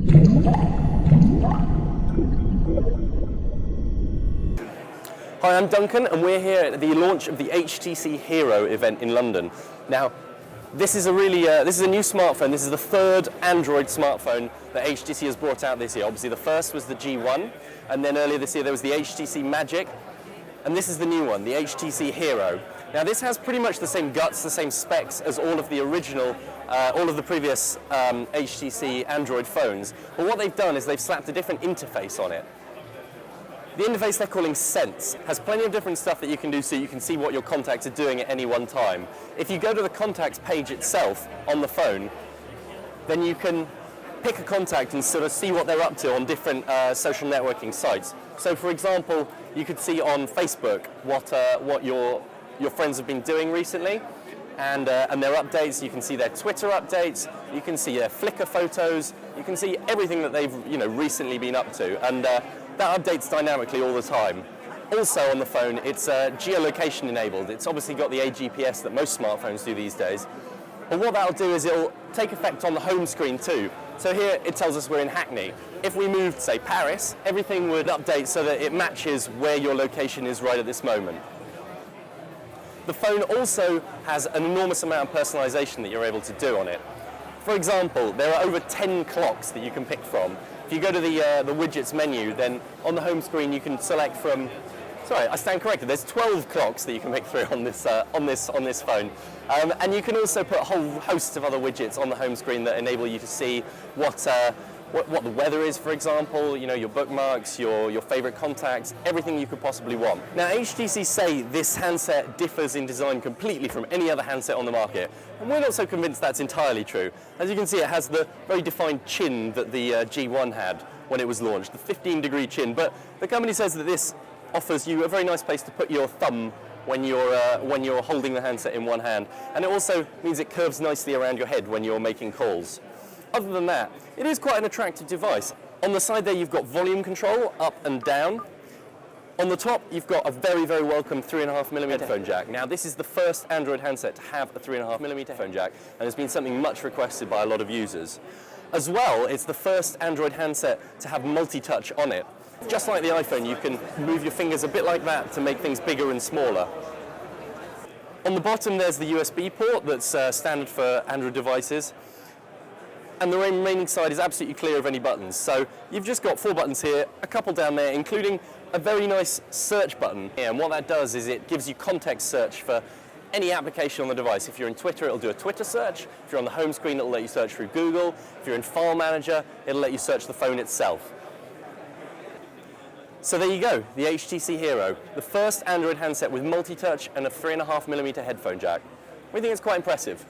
Hi, I'm Duncan, and we're here at the launch of the HTC Hero event in London. Now, this is a new smartphone. This is the third Android smartphone that HTC has brought out this year. Obviously, the first was the G1, and then earlier this year there was the HTC Magic, and this is the new one, the HTC Hero. Now, this has pretty much the same guts, the same specs as all of the original, all of the previous HTC Android phones. But what they've done is they've slapped a different interface on it. The interface they're calling Sense has plenty of different stuff that you can do so you can see what your contacts are doing at any one time. If you go to the contacts page itself on the phone, then you can pick a contact and sort of see what they're up to on different social networking sites. So for example, you could see on Facebook what your friends have been doing recently and their updates. You can see their Twitter updates, you can see their Flickr photos, you can see everything that they've recently been up to. And that updates dynamically all the time. Also on the phone, it's geolocation enabled. It's obviously got the AGPS that most smartphones do these days. But what that'll do is it'll take effect on the home screen too. So here it tells us we're in Hackney. If we moved, say, Paris, everything would update so that it matches where your location is right at this moment. The phone also has an enormous amount of personalization that you're able to do on it. For example, there are over 10 clocks that you can pick from. If you go to the widgets menu, then on the home screen you can select from. Sorry, I stand corrected. There's 12 clocks that you can pick through on this phone, and you can also put a whole host of other widgets on the home screen that enable you to see what the weather is, for example. Your bookmarks, your favorite contacts, everything you could possibly want. Now, HTC say this handset differs in design completely from any other handset on the market, and we're not so convinced that's entirely true. As you can see, it has the very defined chin that the G1 had when it was launched, the 15-degree chin. But the company says that this offers you a very nice place to put your thumb when you're holding the handset in one hand, and it also means it curves nicely around your head when you're making calls. Other than that, it is quite an attractive device. On the side there, you've got volume control, up and down. On the top, you've got a very, very welcome 3.5mm headphone jack. Now, this is the first Android handset to have a 3.5mm headphone jack, and it's been something much requested by a lot of users. As well, it's the first Android handset to have multi-touch on it. Just like the iPhone, you can move your fingers a bit like that to make things bigger and smaller. On the bottom, there's the USB port that's standard for Android devices. And the remaining side is absolutely clear of any buttons. So you've just got 4 buttons here, a couple down there, including a very nice search button here. And what that does is it gives you context search for any application on the device. If you're in Twitter, it'll do a Twitter search. If you're on the home screen, it'll let you search through Google. If you're in File Manager, it'll let you search the phone itself. So there you go, the HTC Hero, the first Android handset with multi-touch and a 3.5mm headphone jack. We think it's quite impressive.